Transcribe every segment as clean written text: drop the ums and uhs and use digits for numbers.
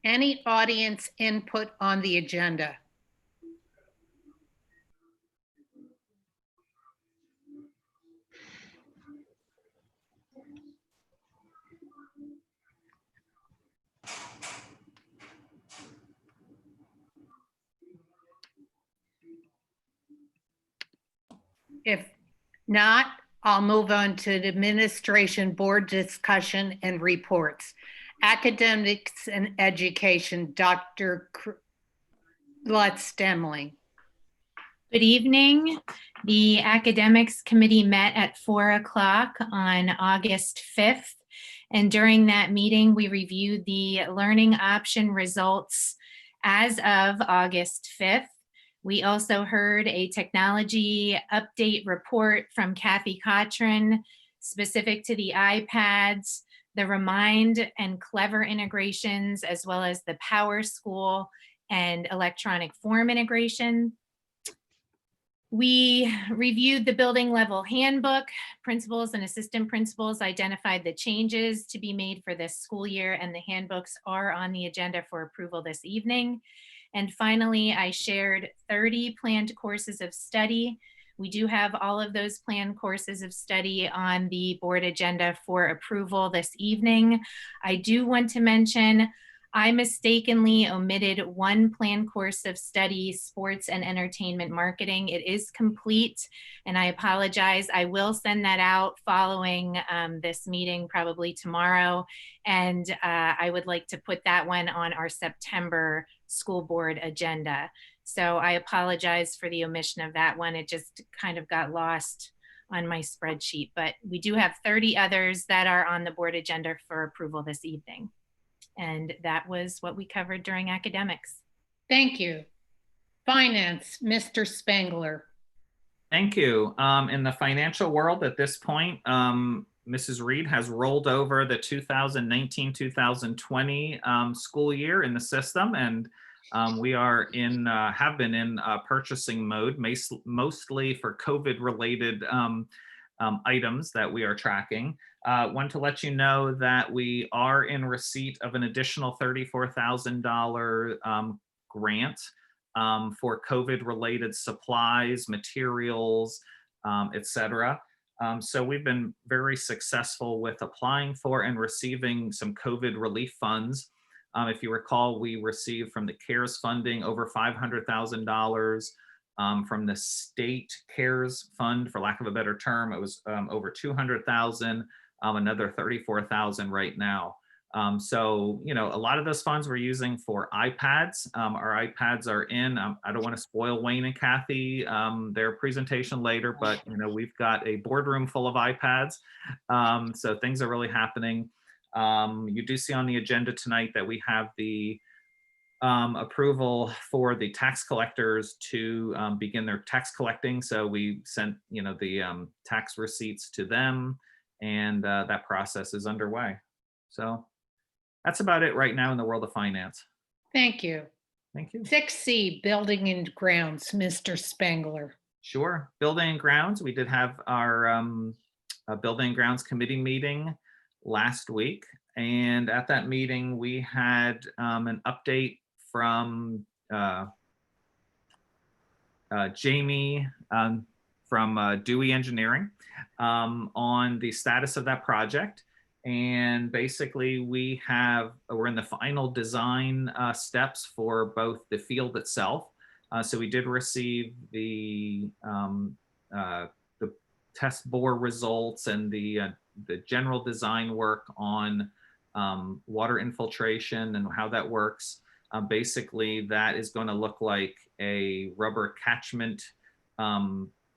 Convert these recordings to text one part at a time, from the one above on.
Any audience input on the agenda? If not, I'll move on to the administration board discussion and reports. Academics and education, Dr. Lutz Demling. Good evening. The academics committee met at 4 o'clock on August 5th. And during that meeting, we reviewed the learning option results as of August 5th. We also heard a technology update report from Kathy Cochran specific to the iPads, the Remind and Clever integrations, as well as the Power School and electronic form integration. We reviewed the building level handbook. Principals and assistant principals identified the changes to be made for this school year, and the handbooks are on the agenda for approval this evening. And finally, I shared 30 planned courses of study. We do have all of those planned courses of study on the board agenda for approval this evening. I do want to mention I mistakenly omitted one planned course of study, sports and entertainment marketing. It is complete, and I apologize. I will send that out following this meeting, probably tomorrow. And I would like to put that one on our September school board agenda. So I apologize for the omission of that one. It just kind of got lost on my spreadsheet, but we do have 30 others that are on the board agenda for approval this evening. And that was what we covered during academics. Thank you. Finance, Mr. Spangler. Thank you. In the financial world at this point, Mrs. Reed has rolled over the 2019-2020 school year in the system, and we are have been in purchasing mode, mostly for COVID-related items that we are tracking. Want to let you know that we are in receipt of an additional $34,000 grant for COVID-related supplies, materials, etc. So we've been very successful with applying for and receiving some COVID relief funds. If you recall, we received from the CARES funding over $500,000. From the state CARES fund, for lack of a better term, it was over 200,000, another 34,000 right now. So, you know, a lot of those funds we're using for iPads. Our iPads are in. I don't want to spoil Wayne and Kathy, their presentation later, but, you know, we've got a boardroom full of iPads. So things are really happening. You do see on the agenda tonight that we have the approval for the tax collectors to begin their tax collecting. So we sent, you know, the tax receipts to them, and that process is underway. So that's about it right now in the world of finance. Thank you. Thank you. 6C, building and grounds, Mr. Spangler. Sure. Building and grounds. We did have our building and grounds committee meeting last week. And at that meeting, we had an update from Jamie from Dewey Engineering on the status of that project. And basically we're in the final design steps for both the field itself. So we did receive the test bore results and the general design work on water infiltration and how that works. Basically, that is going to look like a rubber catchment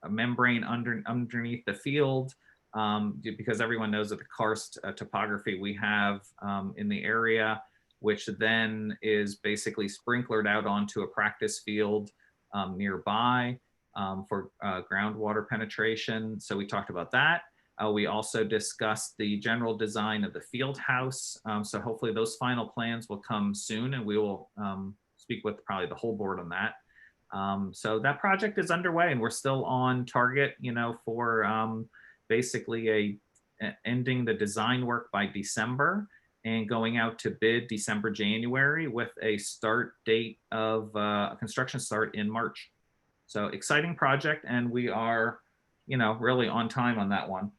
membrane underneath the field, because everyone knows that the karst topography we have in the area, which then is basically sprinklered out onto a practice field nearby for groundwater penetration. So we talked about that. We also discussed the general design of the field house. So hopefully those final plans will come soon, and we will speak with probably the whole board on that. So that project is underway, and we're still on target, you know, for basically ending the design work by December, and going out to bid December, January with a start date of a construction start in March. So exciting project, and we are, really on time on that one.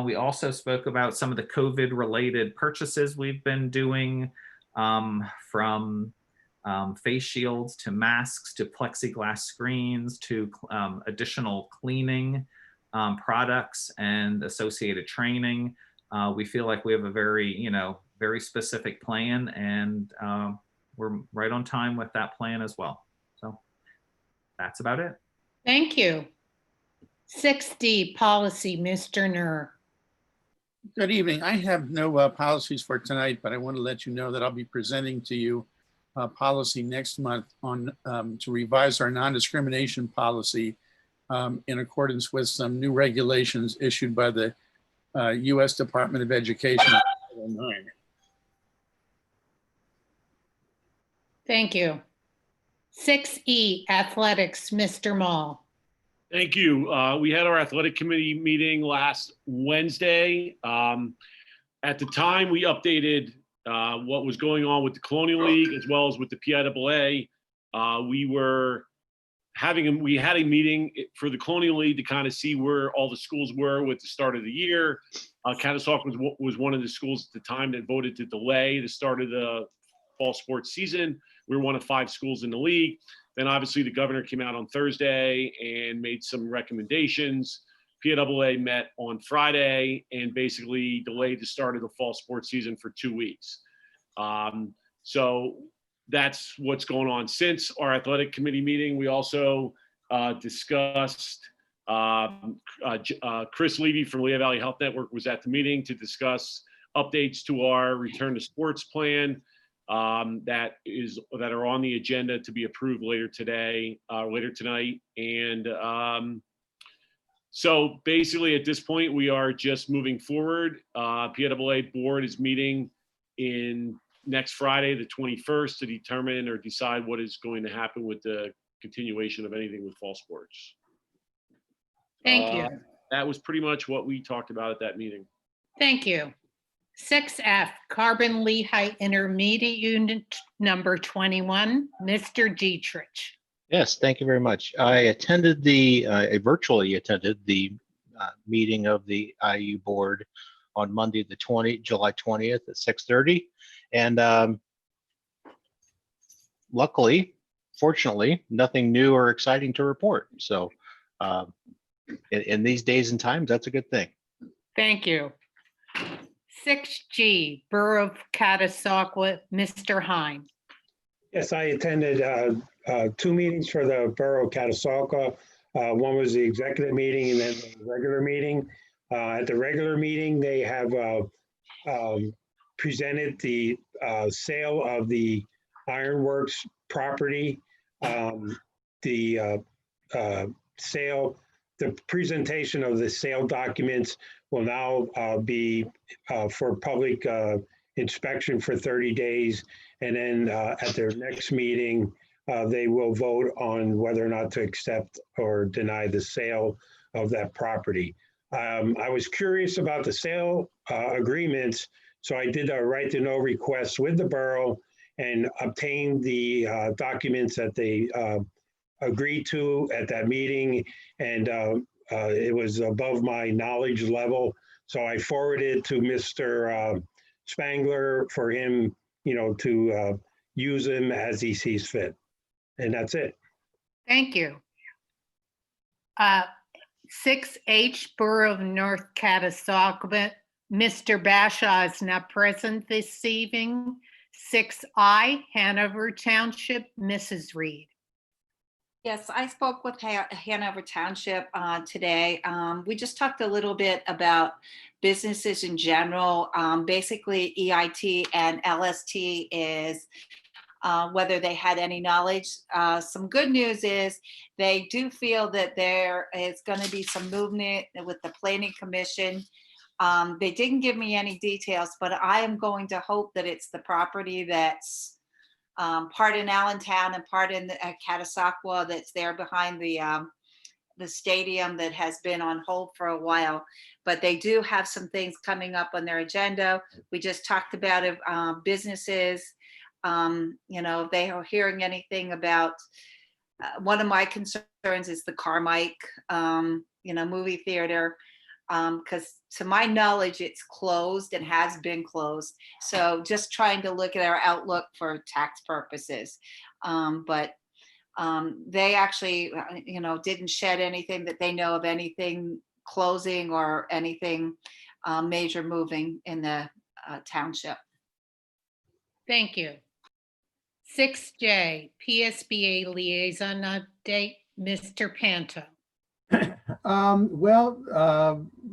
We also spoke about some of the COVID related purchases we've been doing, from face shields to masks to plexiglass screens to additional cleaning products and associated training. We feel like we have a very specific plan, and we're right on time with that plan as well. So that's about it. Thank you. 6D policy, Mr. Nur. Good evening. I have no policies for tonight, but I want to let you know that I'll be presenting to you a policy next month on to revise our non-discrimination policy in accordance with some new regulations issued by the U.S. Department of Education. Thank you. 6E, athletics, Mr. Mall. Thank you. We had our athletic committee meeting last Wednesday. At the time, we updated what was going on with the Colonial League as well as with the PIAA. We had a meeting for the Colonial League to kind of see where all the schools were with the start of the year. Catty was one of the schools at the time that voted to delay the start of the fall sports season. We were one of 5 schools in the league. Then obviously the governor came out on Thursday and made some recommendations. PIAA met on Friday and basically delayed the start of the fall sports season for 2 weeks. So that's what's going on since our athletic committee meeting. We also discussed, Chris Levy from Lehigh Valley Health Network was at the meeting to discuss updates to our return to sports plan that are on the agenda to be approved later tonight. And so basically at this point, we are just moving forward. PIAA board is meeting next Friday, the 21st, to determine or decide what is going to happen with the continuation of anything with fall sports. Thank you. That was pretty much what we talked about at that meeting. Thank you. 6F, Carbon Lehigh Intermediate Unit number 21, Mr. Dietrich. Yes, thank you very much. I virtually attended the meeting of the IU board on Monday, July 20th at 6:30. And fortunately, nothing new or exciting to report. So in these days and times, that's a good thing. Thank you. 6G, Borough of Catasauqua, Mr. Hine. Yes, I attended 2 meetings for the Borough of Catasauqua. One was the executive meeting and then the regular meeting. At the regular meeting, they have presented the sale of the Ironworks property. The presentation of the sale documents will now be for public inspection for 30 days. And then at their next meeting, they will vote on whether or not to accept or deny the sale of that property. I was curious about the sale agreements, so I did a right to know request with the borough and obtained the documents that they agreed to at that meeting. And it was above my knowledge level. So I forwarded to Mr. Spangler for him, to use them as he sees fit. And that's it. Thank you. 6H, Borough of North Catasauqua, Mr. Bashaw is not present this evening. 6I, Hanover Township, Mrs. Reed. Yes, I spoke with Hanover Township today. We just talked a little bit about businesses in general. Basically, EIT and LST is whether they had any knowledge. Some good news is they do feel that there is going to be some movement with the Planning Commission. They didn't give me any details, but I am going to hope that it's the property that's part in Allentown and part in Catasauqua that's there behind the the stadium that has been on hold for a while, but they do have some things coming up on their agenda. We just talked about it, businesses, if they are hearing anything about, one of my concerns is the Carmike, movie theater. Because to my knowledge, it's closed and has been closed. So just trying to look at our outlook for tax purposes. But they actually, didn't shed anything that they know of anything closing or anything major moving in the township. Thank you. 6J, PSBA liaison update, Mr. Panto.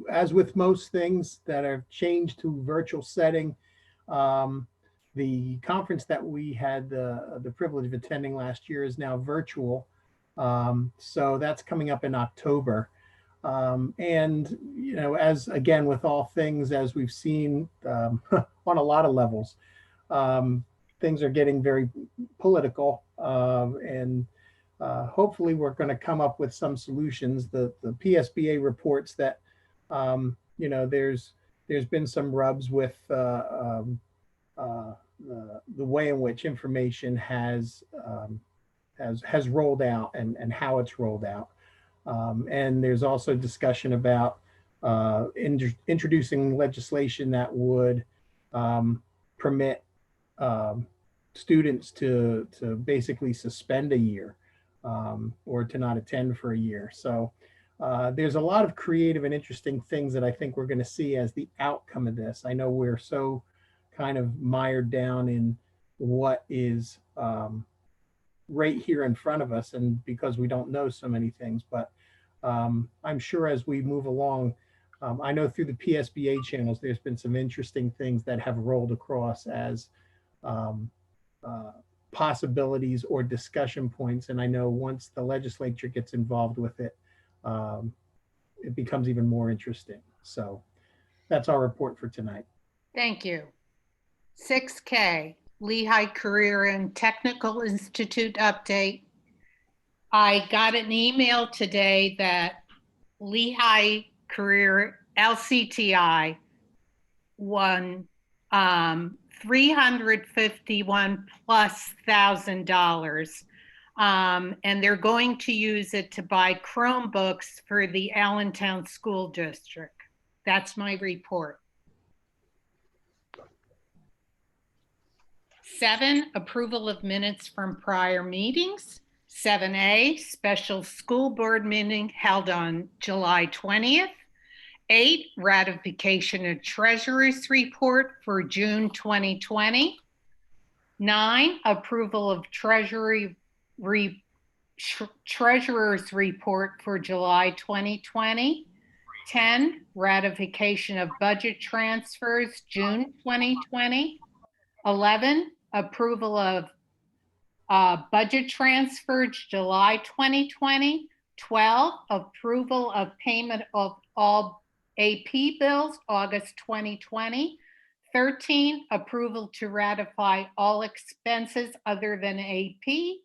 As with most things that have changed to virtual setting, the conference that we had the privilege of attending last year is now virtual. So that's coming up in October. And, as again, with all things, as we've seen on a lot of levels, things are getting very political, and hopefully we're going to come up with some solutions. The PSBA reports that there's been some rubs with the way in which information has rolled out and how it's rolled out. And there's also discussion about introducing legislation that would permit students to basically suspend a year, or to not attend for a year. So there's a lot of creative and interesting things that I think we're going to see as the outcome of this. I know we're so kind of mired down in what is right here in front of us, and because we don't know so many things, but I'm sure as we move along, I know through the PSBA channels, there's been some interesting things that have rolled across as possibilities or discussion points. And I know once the legislature gets involved with it, it becomes even more interesting. So that's our report for tonight. Thank you. 6K, Lehigh Career and Technical Institute update. I got an email today that Lehigh Career LCTI won $351,000+, and they're going to use it to buy Chromebooks for the Allentown School District. That's my report. 7, approval of minutes from prior meetings. 7A, special school board meeting held on July 20th. 8, ratification of treasurer's report for June 2020. 9, approval of treasurer's report for July 2020. 10, ratification of budget transfers, June 2020. 11, approval of budget transfers, July 2020. 12, approval of payment of all AP bills, August 2020. 13, approval to ratify all expenses other than AP,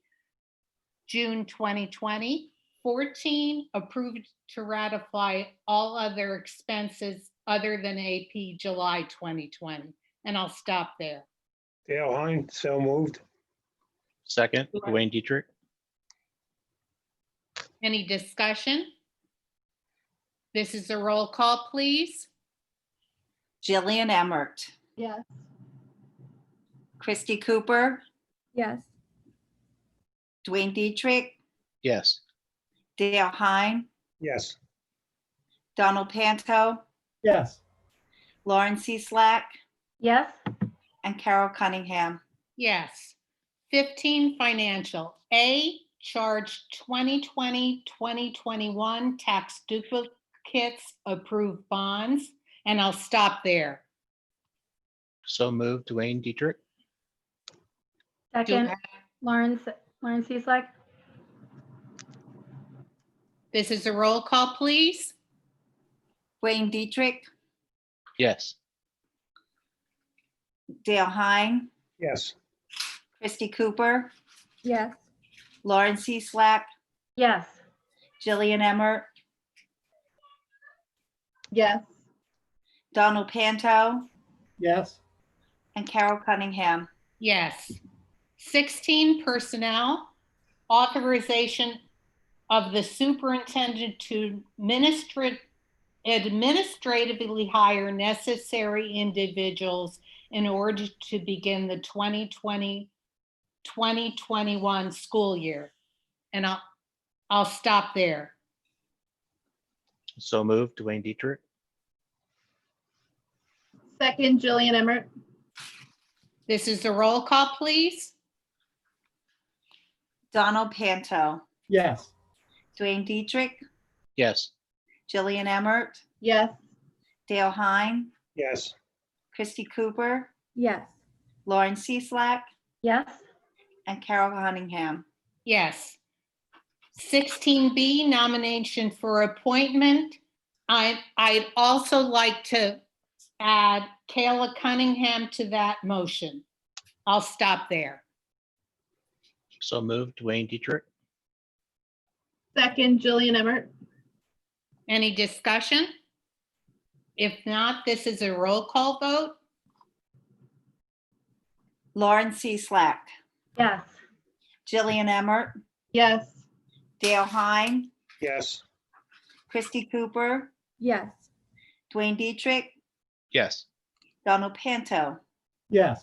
June 2020. 14, approved to ratify all other expenses other than AP, July 2020. And I'll stop there. Dale Hein, so moved. Second, Dwayne Dietrich. Any discussion? This is a roll call, please. Jillian Emmert, Yes. Christy Cooper, Yes. Dwayne Dietrich, Yes. Dale Hein, Yes. Donald Panto, Yes. Lauren C. Slack, Yes. and Carol Cunningham. Yes. 15, financial. A, charge 2020-2021 tax duplicates, approved bonds. And I'll stop there. So moved, Dwayne Dietrich. Second, Lauren Cieslak. This is a roll call, please. Dwayne Dietrich, Yes. Dale Hein, Yes. Christy Cooper, Yes. Lauren C. Slack, Yes. Jillian Emmert, Yes. Donald Panto, Yes. and Carol Cunningham. Yes. 16, personnel, authorization of the superintendent to administratively hire necessary individuals in order to begin the 2020-2021 school year. And I'll stop there. So moved, Dwayne Dietrich. Second, Jillian Emmert. This is the roll call, please. Donald Panto, Yes. Dwayne Dietrich, Yes. Jillian Emmert, Yes. Dale Hine, Yes. Christy Cooper, Yes. Lauren Cieslak, Yes. and Carol Cunningham. Yes. 16B, nomination for appointment. I'd also like to add Kayla Cunningham to that motion. I'll stop there. So moved, Dwayne Dietrich. Second, Jillian Emmert. Any discussion? If not, this is a roll call vote. Lauren Cieslak, Yes. Jillian Emmert, Yes. Dale Hine, Yes. Christy Cooper, Yes. Dwayne Dietrich, Yes. Donald Panto, Yes.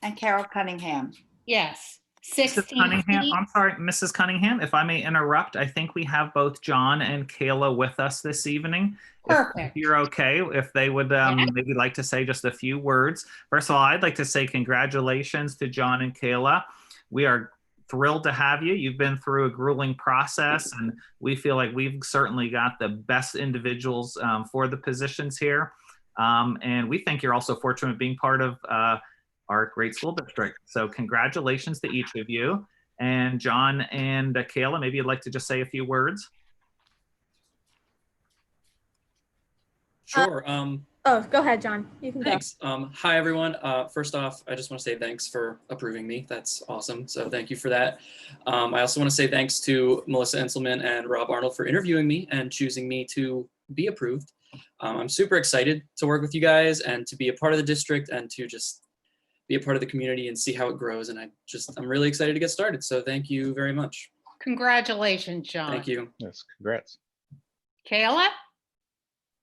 and Carol Cunningham. Yes. Mrs. Cunningham, 16C. I'm sorry, Mrs. Cunningham, if I may interrupt, I think we have both John and Kayla with us this evening. If Perfect. you're okay, if they would maybe like to say just a few words. First of all, I'd like to say congratulations to John and Kayla. We are thrilled to have you. You've been through a grueling process, and we feel like we've certainly got the best individuals for the positions here. And we think you're also fortunate being part of our great school district. So congratulations to each of you. And John and Kayla, maybe you'd like to just say a few words. Sure. Oh, go ahead, John. You can go. Thanks. Hi, everyone. First off, I just want to say thanks for approving me. That's awesome. So thank you for that. I also want to say thanks to Melissa Enselman and Rob Arnold for interviewing me and choosing me to be approved. I'm super excited to work with you guys and to be a part of the district and to just be a part of the community and see how it grows. And I'm really excited to get started. So thank you very much. Congratulations, John. Thank you. Yes. Congrats. Kayla?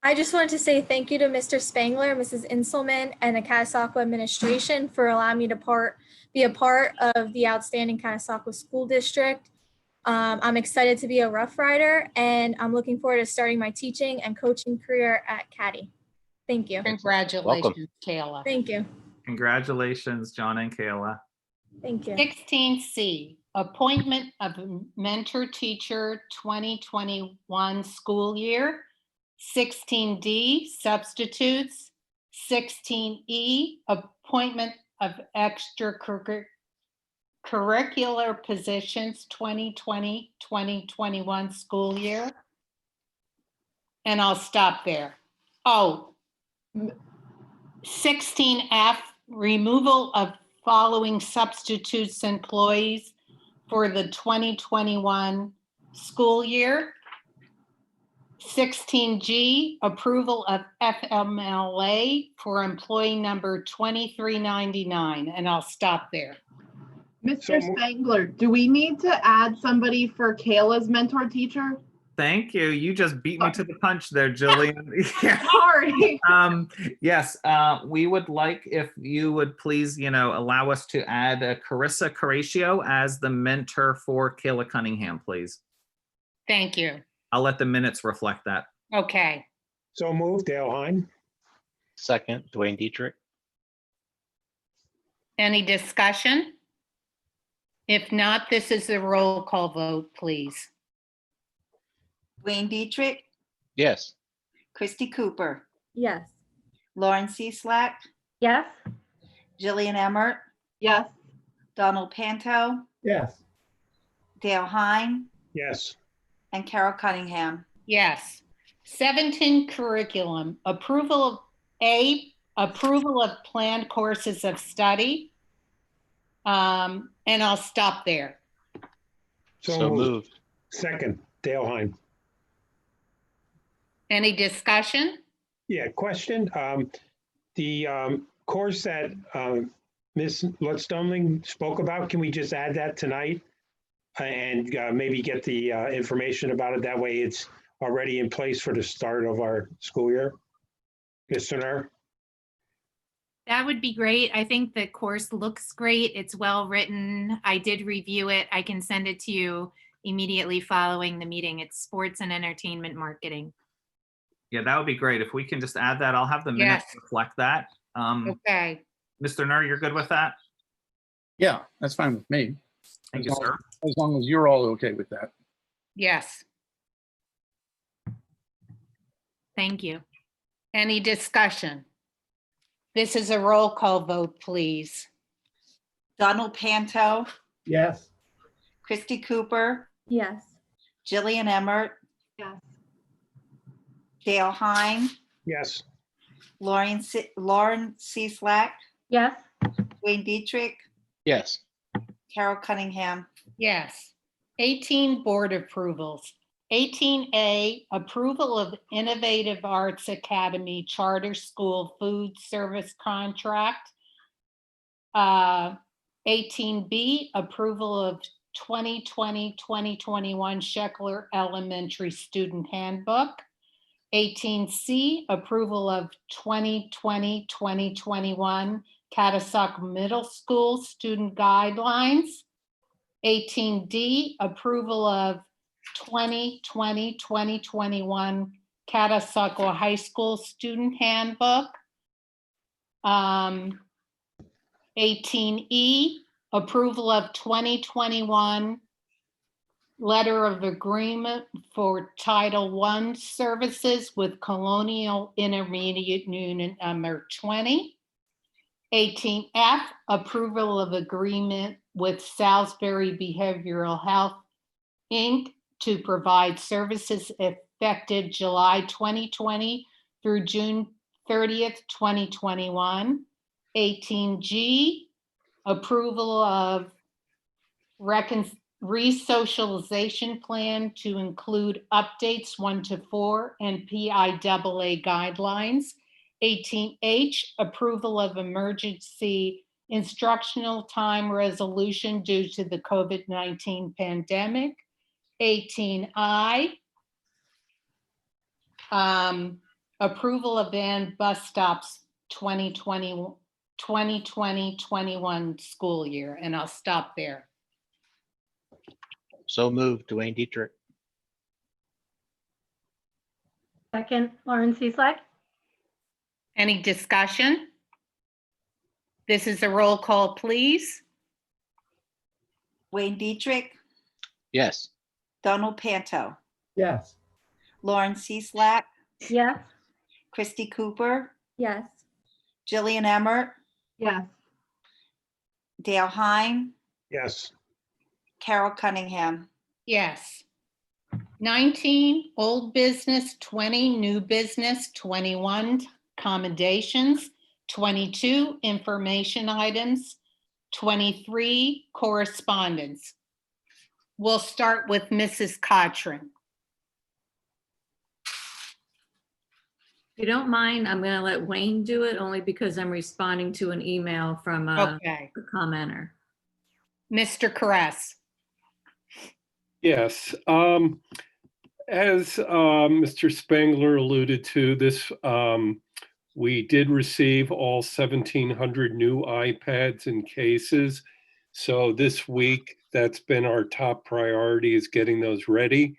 I just wanted to say thank you to Mr. Spangler, Mrs. Inselman, and the Catasauqua administration for allowing me to be a part of the outstanding Catasauqua School District. I'm excited to be a Rough Rider, and I'm looking forward to starting my teaching and coaching career at Catty. Thank you. Congratulations, Kayla. Thank you. Congratulations, John and Kayla. Thank you. 16C, appointment of mentor teacher 2021 school year. 16D, substitutes. 16E, appointment of extracurricular positions 2020-2021 school year. And I'll stop there. Oh, 16F, removal of following substitutes employees for the 2021 school year. 16G, approval of FMLA for employee number 2399, and I'll stop there. Mr. Spangler, do we need to add somebody for Kayla's mentor teacher? Thank you. You just beat me to the punch there, Jillian. Yeah. Sorry. Yes, we would like if you would please, allow us to add Carissa Carratio as the mentor for Kayla Cunningham, please. Thank you. I'll let the minutes reflect that. Okay. So moved, Dale Hine. Second, Dwayne Dietrich. Any discussion? If not, this is a roll call vote, please. Dwayne Dietrich, Yes. Christy Cooper, Yes. Lauren Cieslak, Yes. Jillian Emmert, Yes. Donald Panto, Yes. Dale Hine, Yes. and Carol Cunningham. Yes. 17, curriculum, approval of planned courses of study. And I'll stop there. So moved. Second, Dale Hine. Any discussion? Yeah, question. The course that Ms. Lutz-Stumling spoke about, can we just add that tonight? And maybe get the information about it. That way it's already in place for the start of our school year. Mr. Nair? That would be great. I think the course looks great. It's well written. I did review it. I can send it to you immediately following the meeting. It's sports and entertainment marketing. Yeah, that would be great. If we can just add that, I'll have the minutes Yes. reflect that. Okay. Mr. Nair, you're good with that? Yeah, that's fine with me. Thank you, sir. As long as you're all okay with that. Yes. Thank you. Any discussion? This is a roll call vote, please. Donald Panto, Yes. Christy Cooper, Yes. Jillian Emmert, Yes. Dale Hine, Yes. Lauren Cieslak, Yes. Wayne Dietrich, Yes. Carol Cunningham. Yes. 18 board approvals. 18A, approval of Innovative Arts Academy Charter School Food Service Contract. 18B, approval of 2020-2021 Sheckler Elementary Student Handbook. 18C, approval of 2020-2021 Catasauqua Middle School Student Guidelines. 18D, approval of 2020-2021 Catasauqua High School Student Handbook. 18E, approval of 2021 Letter of Agreement for Title I Services with Colonial Intermediate Unit Number 20. 18F, approval of agreement with Salisbury Behavioral Health, Inc. to provide services effective July 2020 through June 30th, 2021. 18G, approval of re-socialization plan to include updates 1 to 4 and PIAA guidelines. 18H, approval of emergency instructional time resolution due to the COVID-19 pandemic. 18I, approval of banned bus stops 2020-21 school year. And I'll stop there. So moved, Dwayne Dietrich. Second, Lauren Cieslak. Any discussion? This is a roll call, please. Wayne Dietrich, Yes. Donald Panto, Yes. Lauren Cieslak, Yes. Christy Cooper, Yes. Jillian Emmert, Yes. Dale Hine, Yes. Carol Cunningham. Yes. 19, old business, 20, new business, 21, commendations, 22, information items, 23, correspondence. We'll start with Mrs. Cochran. If you don't mind, I'm going to let Wayne do it only because I'm responding to an email from a Okay. commenter. Mr. Caress. Yes. As Mr. Spangler alluded to, we did receive all 1,700 new iPads and cases. So this week, that's been our top priority, is getting those ready.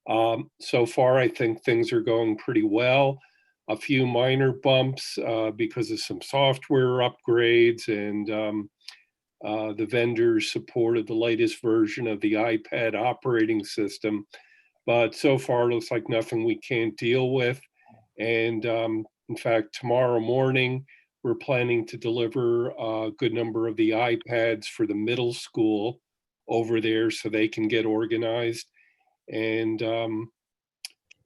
So far, I think things are going pretty well. A few minor bumps because of some software upgrades, and the vendors supported the latest version of the iPad operating system. But so far, it looks like nothing we can't deal with. And in fact, tomorrow morning, we're planning to deliver a good number of the iPads for the middle school over there so they can get organized. And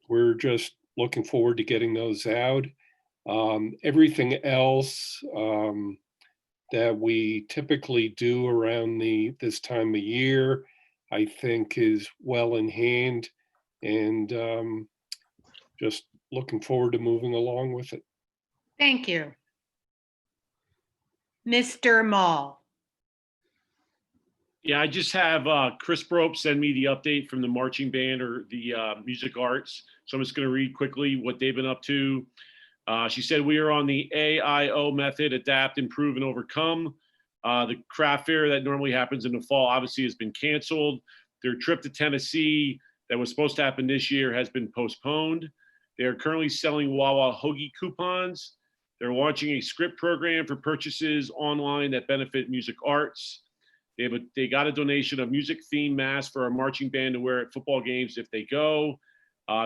we're just looking forward to getting those out. Everything else that we typically do around this time of year, I think is well in hand, and just looking forward to moving along with it. Thank you. Mr. Mall. Yeah, I just have Chris Brope send me the update from the marching band or the music arts. So I'm just going to read quickly what they've been up to. She said, we are on the AIO method, adapt, improve, and overcome. The craft fair that normally happens in the fall obviously has been canceled. Their trip to Tennessee that was supposed to happen this year has been postponed. They are currently selling Wawa hoagie coupons. They're launching a script program for purchases online that benefit music arts. They got a donation of music-themed masks for our marching band to wear at football games if they go.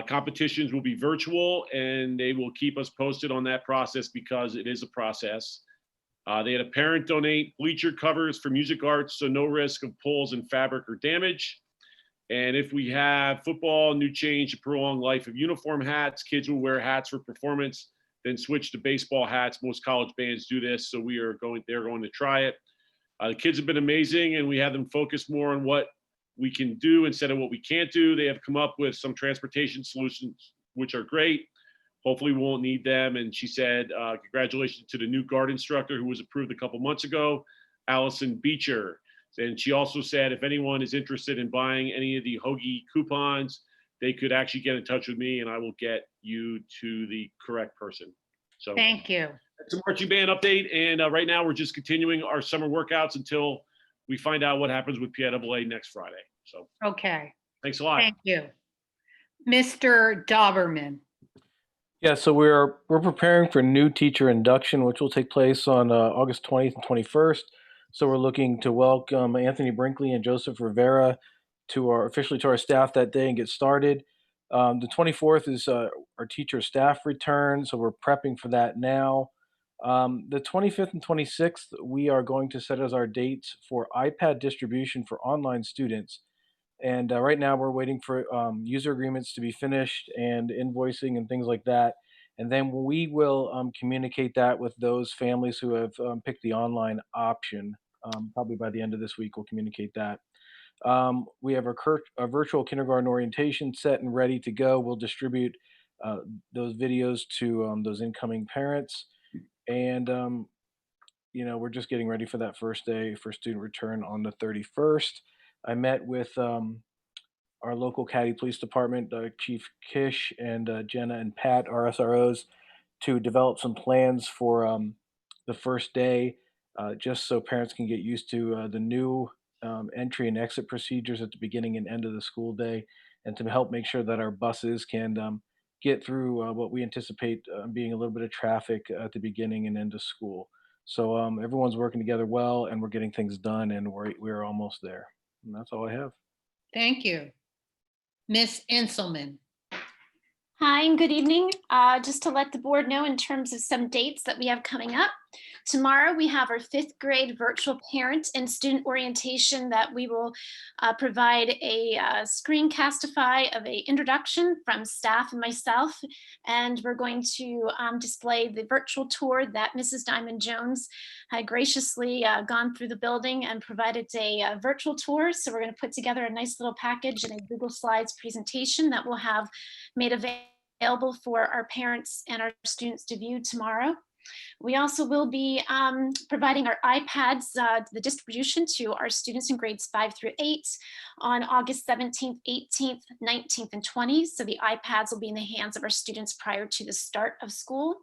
Competitions will be virtual, and they will keep us posted on that process because it is a process. They had a parent donate bleacher covers for music arts, so no risk of pulls in fabric or damage. And if we have football, new change to prolong life of uniform hats, kids will wear hats for performance, then switch to baseball hats. Most college bands do this, so they're going to try it. The kids have been amazing, and we have them focus more on what we can do instead of what we can't do. They have come up with some transportation solutions, which are great. Hopefully we won't need them. And she said, congratulations to the new guard instructor who was approved a couple months ago, Allison Beecher. And she also said, if anyone is interested in buying any of the hoagie coupons, they could actually get in touch with me and I will get you to the correct person. So Thank you. it's a marching band update. And right now we're just continuing our summer workouts until we find out what happens with PIAA next Friday. So Okay. thanks a lot. Thank you. Mr. Dauberman. Yeah, so we're preparing for new teacher induction, which will take place on August 20th and 21st. So we're looking to welcome Anthony Brinkley and Joseph Rivera officially to our staff that day and get started. The 24th is our teacher staff return, so we're prepping for that now. The 25th and 26th, we are going to set as our dates for iPad distribution for online students. And right now we're waiting for user agreements to be finished and invoicing and things like that. And then we will communicate that with those families who have picked the online option. Probably by the end of this week, we'll communicate that. We have a virtual kindergarten orientation set and ready to go. We'll distribute those videos to those incoming parents. And, we're just getting ready for that first day for student return on the 31st. I met with our local Catty Police Department, Chief Kish and Jenna and Pat, our SROs, to develop some plans for the first day, just so parents can get used to the new entry and exit procedures at the beginning and end of the school day, and to help make sure that our buses can get through what we anticipate being a little bit of traffic at the beginning and end of school. So everyone's working together well, and we're getting things done, and we're almost there. And that's all I have. Thank you. Miss Inselman. Hi, and good evening. Just to let the board know in terms of some dates that we have coming up. Tomorrow, we have our 5th grade virtual parent and student orientation that we will provide a screencastify of an introduction from staff and myself. And we're going to display the virtual tour that Mrs. Diamond Jones had graciously gone through the building and provided a virtual tour. So we're going to put together a nice little package and a Google Slides presentation that we'll have made available for our parents and our students to view tomorrow. We also will be providing our iPads, the distribution to our students in grades 5 through 8 on August 17th, 18th, 19th, and 20th. So the iPads will be in the hands of our students prior to the start of school.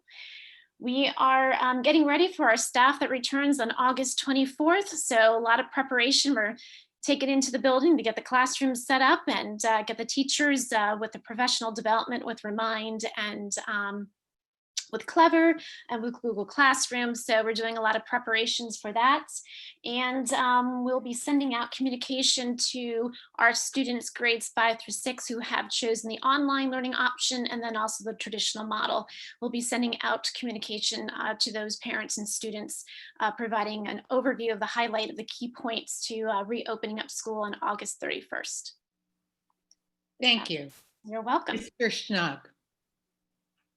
We are getting ready for our staff that returns on August 24th. So a lot of preparation. We're taking into the building to get the classrooms set up and get the teachers with the professional development with Remind and with Clever and with Google Classroom. So we're doing a lot of preparations for that. And we'll be sending out communication to our students grades 5 through 6 who have chosen the online learning option and then also the traditional model. We'll be sending out communication to those parents and students, providing an overview of the highlight of the key points to reopening up school on August 31st. Thank you. You're welcome. Mr. Schnug.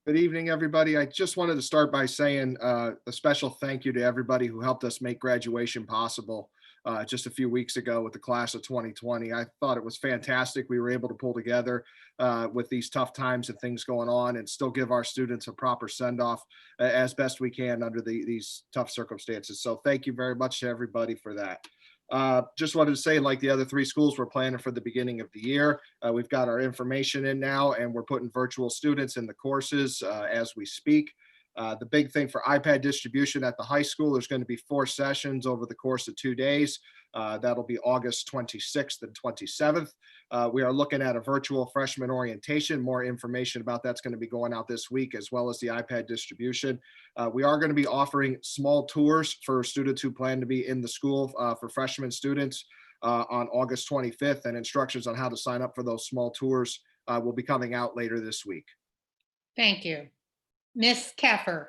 Good evening, everybody. I just wanted to start by saying a special thank you to everybody who helped us make graduation possible. just a few weeks ago with the class of 2020. I thought it was fantastic. We were able to pull together with these tough times and things going on and still give our students a proper send-off as best we can under these tough circumstances. So thank you very much to everybody for that. Just wanted to say, like the other 3 schools, we're planning for the beginning of the year. We've got our information in now, and we're putting virtual students in the courses as we speak. The big thing for iPad distribution at the high school, there's going to be 4 sessions over the course of 2 days. That'll be August 26th and 27th. We are looking at a virtual freshman orientation. More information about that's going to be going out this week, as well as the iPad distribution. We are going to be offering small tours for students who plan to be in the school for freshman students on August 25th, and instructions on how to sign up for those small tours will be coming out later this week. Thank you. Miss Keffer.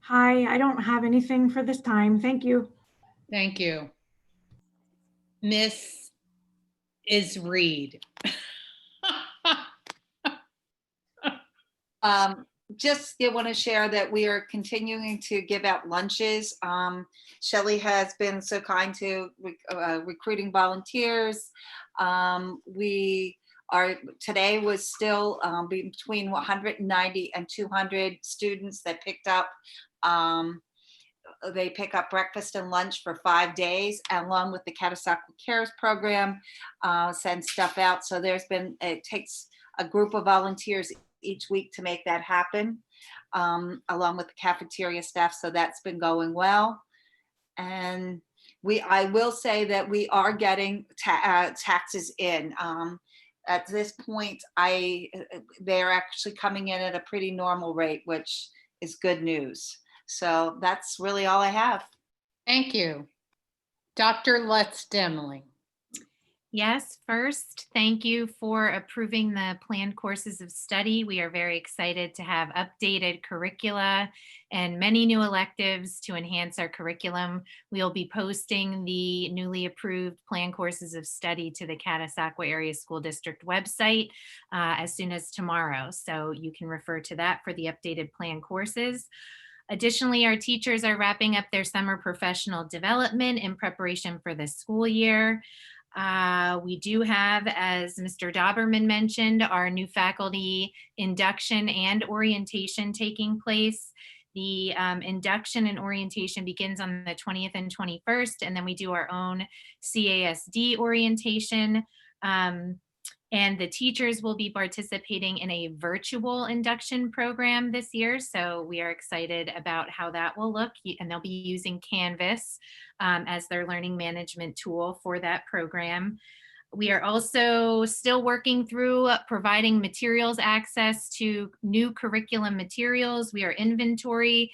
Hi, I don't have anything for this time. Thank you. Thank you. Miss is Reed. Just want to share that we are continuing to give out lunches. Shelley has been so kind to recruiting volunteers. Today was still between 190 and 200 students that picked up. They pick up breakfast and lunch for 5 days, along with the Catasauqua Cares program, send stuff out. So it takes a group of volunteers each week to make that happen, along with the cafeteria staff. So that's been going well. And I will say that we are getting taxes in. At this point, they're actually coming in at a pretty normal rate, which is good news. So that's really all I have. Thank you. Dr. Lutz Demling. Yes, first, thank you for approving the planned courses of study. We are very excited to have updated curricula and many new electives to enhance our curriculum. We'll be posting the newly approved planned courses of study to the Catasauqua Area School District website as soon as tomorrow. So you can refer to that for the updated planned courses. Additionally, our teachers are wrapping up their summer professional development in preparation for the school year. We do have, as Mr. Dauberman mentioned, our new faculty induction and orientation taking place. The induction and orientation begins on the 20th and 21st, and then we do our own CASD orientation. And the teachers will be participating in a virtual induction program this year. So we are excited about how that will look. And they'll be using Canvas as their learning management tool for that program. We are also still working through providing materials access to new curriculum materials. We are inventorying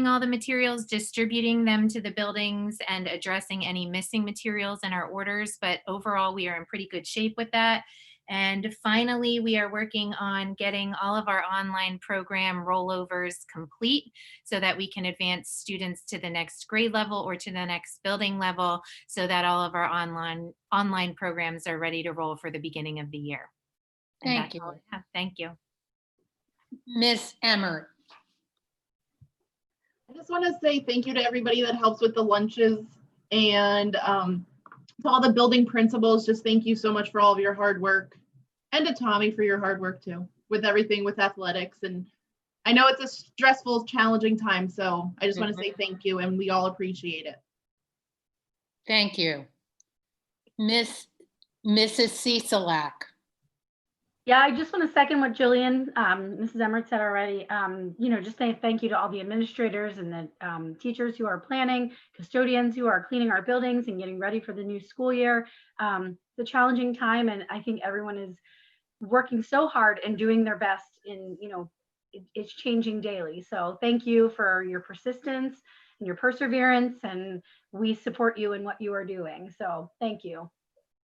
all the materials, distributing them to the buildings, and addressing any missing materials in our orders. But overall, we are in pretty good shape with that. And finally, we are working on getting all of our online program rollovers complete so that we can advance students to the next grade level or to the next building level, so that all of our online programs are ready to roll for the beginning of the year. And Thank you. Thank you. Miss Emmert. I just want to say thank you to everybody that helps with the lunches, and to all the building principals. Just thank you so much for all of your hard work, and to Tommy for your hard work too, with everything with athletics. And I know it's a stressful, challenging time, so I just want to say thank you, and we all appreciate it. Thank you. Mrs. Cecilak. Yeah, I just want to second what Jillian, Mrs. Emmert said already. Just saying thank you to all the administrators and the teachers who are planning, custodians who are cleaning our buildings and getting ready for the new school year. It's a challenging time, and I think everyone is working so hard and doing their best. It's changing daily. So thank you for your persistence and your perseverance, and we support you in what you are doing. So thank you.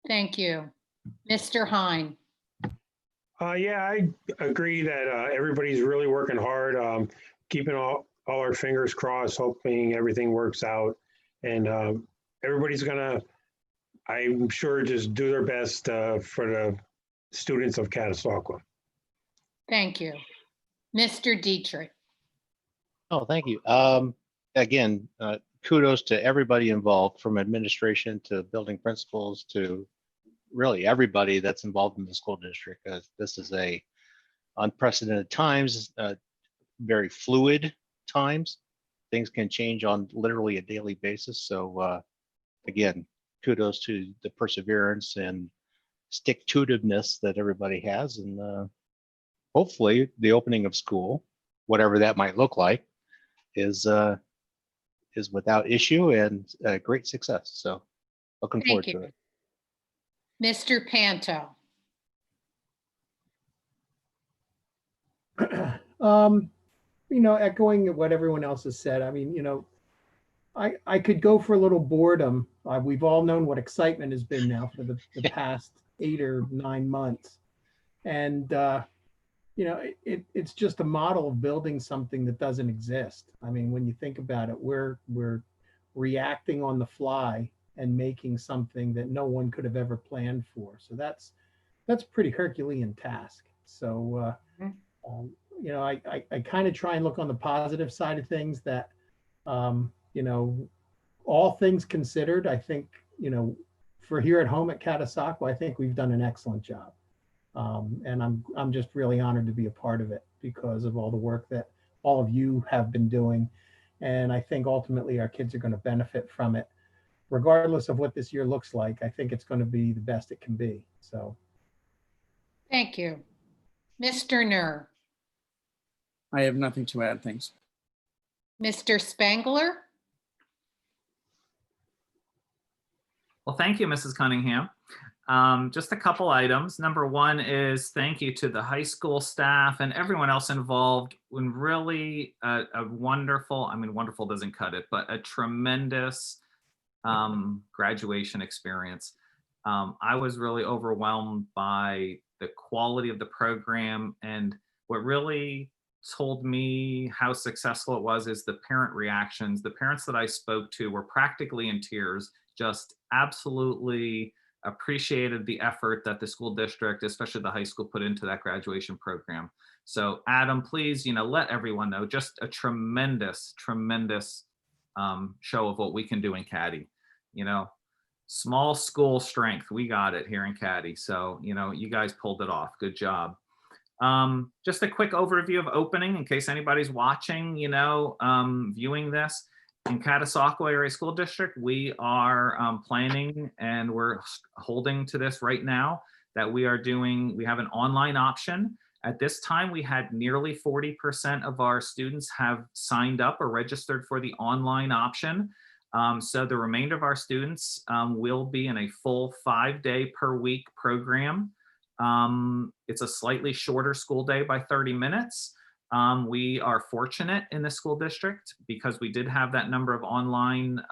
Thank you. Mr. Hine. Yeah, I agree that everybody's really working hard, keeping all our fingers crossed, hoping everything works out. And everybody's gonna, I'm sure, just do their best for the students of Catasauqua. Thank you. Mr. Dietrich. Oh, thank you. Again, kudos to everybody involved, from administration to building principals to really everybody that's involved in the school district. This is a unprecedented times, very fluid times. Things can change on literally a daily basis. So again, kudos to the perseverance and stick-to-itiveness that everybody has, and hopefully the opening of school, whatever that might look like, is without issue and a great success. So looking forward Thank to you. it. Mr. Panto. Echoing what everyone else has said, I mean, I could go for a little boredom. We've all known what excitement has been now for the past 8 or 9 months. And, it's just a model of building something that doesn't exist. I mean, when you think about it, we're reacting on the fly and making something that no one could have ever planned for. So that's pretty Herculean task. So, I kind of try and look on the positive side of things that, all things considered, I think, for here at home at Catasauqua, I think we've done an excellent job. And I'm just really honored to be a part of it because of all the work that all of you have been doing. And I think ultimately our kids are going to benefit from it. Regardless of what this year looks like, I think it's going to be the best it can be. So. Thank you. Mr. Nur. I have nothing to add. Thanks. Mr. Spangler. Well, thank you, Mrs. Cunningham. Just a couple items. Number one is thank you to the high school staff and everyone else involved in really a wonderful, I mean, wonderful doesn't cut it, but a tremendous graduation experience. I was really overwhelmed by the quality of the program, and what really told me how successful it was is the parent reactions. The parents that I spoke to were practically in tears, just absolutely appreciated the effort that the school district, especially the high school, put into that graduation program. So Adam, please, let everyone know, just a tremendous, tremendous show of what we can do in Catty. Small school strength, we got it here in Catty. So, you guys pulled it off. Good job. Just a quick overview of opening in case anybody's watching, viewing this. In Catasauqua Area School District, we are planning, and we're holding to this right now, that we have an online option. At this time, we had nearly 40% of our students have signed up or registered for the online option. So the remainder of our students will be in a full 5-day per week program. It's a slightly shorter school day by 30 minutes. We are fortunate in the school district because we did have that number of online,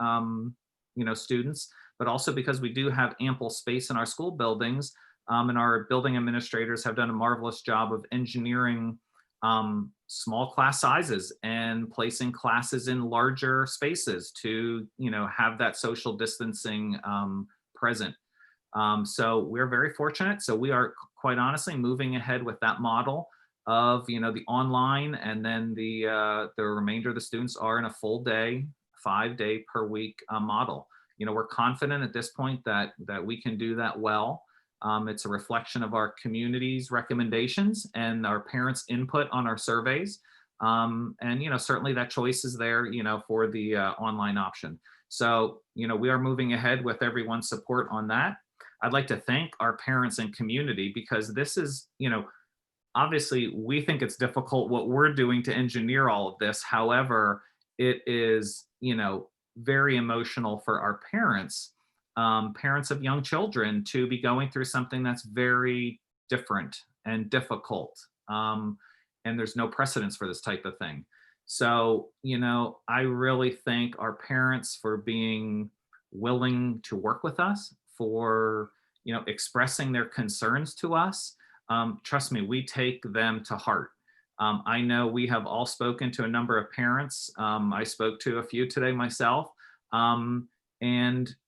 students, but also because we do have ample space in our school buildings, and our building administrators have done a marvelous job of engineering small class sizes and placing classes in larger spaces to, have that social distancing present. So we're very fortunate. So we are quite honestly moving ahead with that model of, the online, and then the remainder of the students are in a full day, 5-day per week model. We're confident at this point that we can do that well. It's a reflection of our community's recommendations and our parents' input on our surveys. And, certainly that choice is there, for the online option. So, we are moving ahead with everyone's support on that. I'd like to thank our parents and community because this is, obviously we think it's difficult what we're doing to engineer all of this. However, it is, very emotional for our parents, parents of young children, to be going through something that's very different and difficult. And there's no precedence for this type of thing. So, I really thank our parents for being willing to work with us, for, expressing their concerns to us. Trust me, we take them to heart. I know we have all spoken to a number of parents. I spoke to a few today myself. And,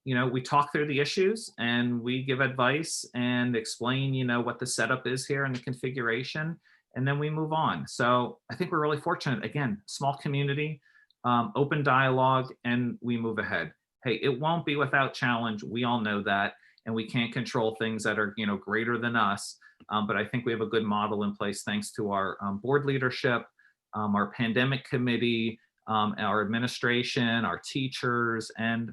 we talk through the issues and we give advice and explain, what the setup is here and the configuration, and then we move on. So I think we're really fortunate. Again, small community, open dialogue, and we move ahead. Hey, it won't be without challenge. We all know that, and we can't control things that are, greater than us. But I think we have a good model in place thanks to our board leadership, our pandemic committee, our administration, our teachers, and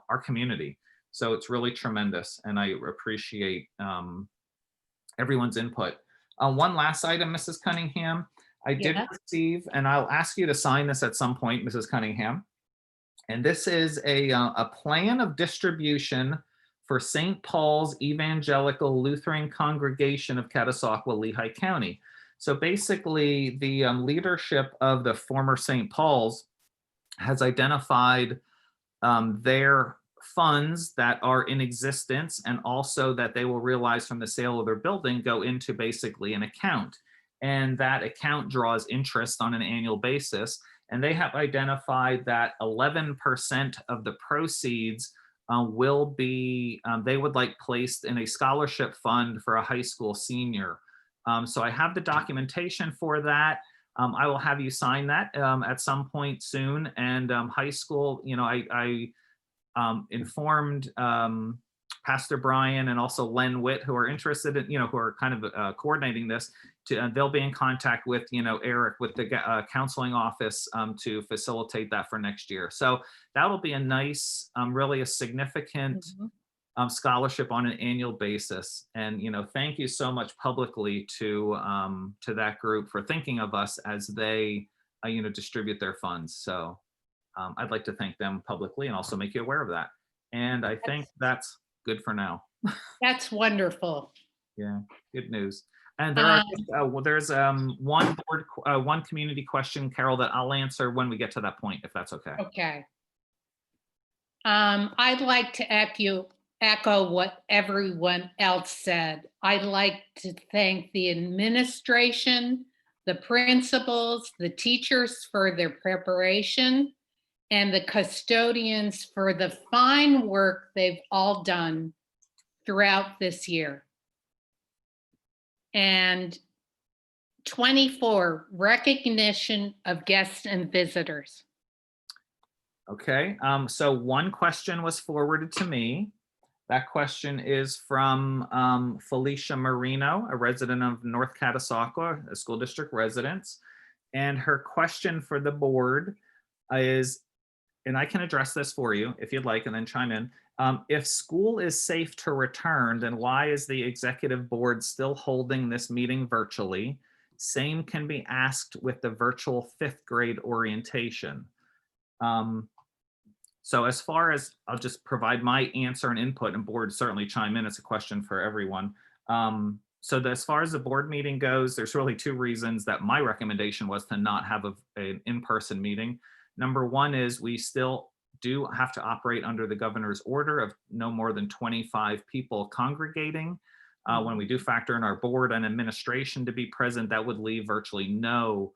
our community. So it's really tremendous, and I appreciate everyone's input. One last item, Mrs. Cunningham. I did Yes. receive, and I'll ask you to sign this at some point, Mrs. Cunningham. And this is a plan of distribution for St. Paul's Evangelical Lutheran Congregation of Catasauqua, Lehigh County. So basically, the leadership of the former St. Paul's has identified their funds that are in existence, and also that they will realize from the sale of their building go into basically an account. And that account draws interest on an annual basis. And they have identified that 11% of the proceeds will be, they would like placed in a scholarship fund for a high school senior. So I have the documentation for that. I will have you sign that at some point soon. And high school, I informed Pastor Brian and also Len Witt, who are interested in, who are kind of coordinating this. They'll be in contact with, Eric with the counseling office to facilitate that for next year. So that'll be a nice, really a significant scholarship on an annual basis. And, thank you so much publicly to that group for thinking of us as they, distribute their funds. So I'd like to thank them publicly and also make you aware of that. And I think that's good for now. That's wonderful. Yeah, good news. And there are, there's one community question, Carol, that I'll answer when we get to that point, if that's okay. Okay. I'd like to echo what everyone else said. I'd like to thank the administration, the principals, the teachers for their preparation, and the custodians for the fine work they've all done throughout this year. And 24, recognition of guests and visitors. Okay, so one question was forwarded to me. That question is from Felicia Marino, a resident of North Catasauqua, a school district resident. And her question for the board is, and I can address this for you if you'd like, and then chime in. If school is safe to return, then why is the executive board still holding this meeting virtually? Same can be asked with the virtual 5th grade orientation. So as far as, I'll just provide my answer and input, and board certainly chime in. It's a question for everyone. So as far as the board meeting goes, there's really 2 reasons that my recommendation was to not have an in-person meeting. Number one is we still do have to operate under the governor's order of no more than 25 people congregating. When we do factor in our board and administration to be present, that would leave virtually no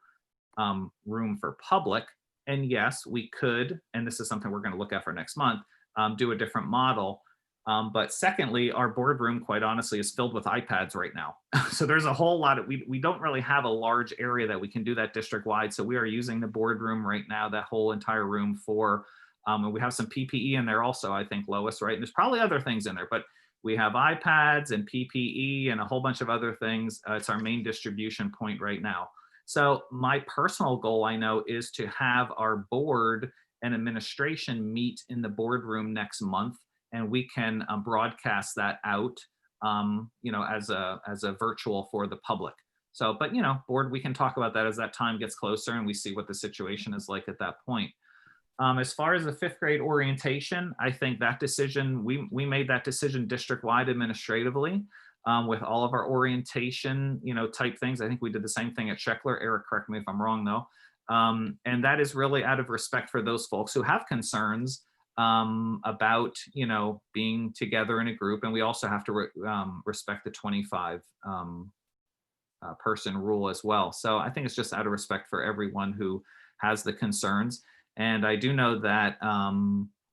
room for public. And yes, we could, and this is something we're going to look at for next month, do a different model. But secondly, our boardroom, quite honestly, is filled with iPads right now. So there's a whole lot of, we don't really have a large area that we can do that district wide. So we are using the boardroom right now, that whole entire room for, and we have some PPE in there also, I think, Lois, right? And there's probably other things in there, but we have iPads and PPE and a whole bunch of other things. It's our main distribution point right now. So my personal goal, I know, is to have our board and administration meet in the boardroom next month, and we can broadcast that out, as a virtual for the public. So, but board, we can talk about that as that time gets closer and we see what the situation is like at that point. As far as the 5th grade orientation, I think that decision, we made that decision district-wide administratively with all of our orientation, type things. I think we did the same thing at Sheckler. Eric, correct me if I'm wrong though. And that is really out of respect for those folks who have concerns about, being together in a group. And we also have to respect the 25 person rule as well. So I think it's just out of respect for everyone who has the concerns. And I do know that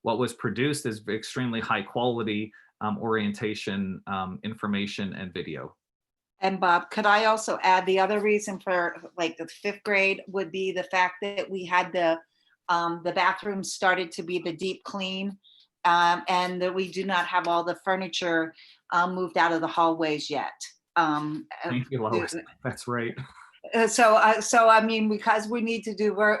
what was produced is extremely high quality orientation information and video. And Bob, could I also add the other reason for like the 5th grade would be the fact that we had the The bathrooms started to be the deep clean, and that we do not have all the furniture moved out of the hallways yet. Thank you, Lois. That's right. So I mean, because we need to do work,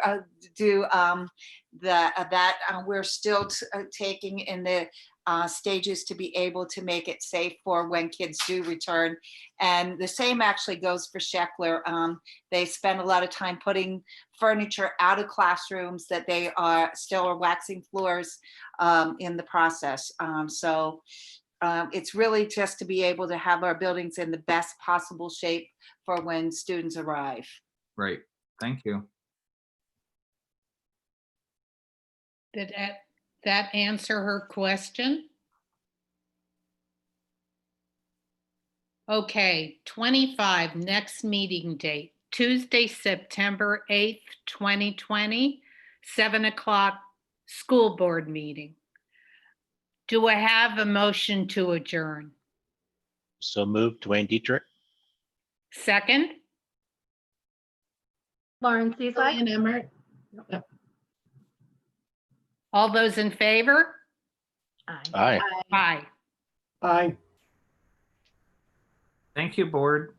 we're still taking in the stages to be able to make it safe for when kids do return. And the same actually goes for Sheckler. They spend a lot of time putting furniture out of classrooms that they are still waxing floors in the process. It's really just to be able to have our buildings in the best possible shape for when students arrive. Right. Thank you. Did that answer her question? Okay, 25, next meeting date, Tuesday, September 8th, 2020, 7 o'clock, school board meeting. Do I have a motion to adjourn? So moved, Dwayne Dietrich. Second? Lauren Cieslak. Jillian Emmert. Yep. All those in favor? Aye. Aye. Aye. Thank you, board.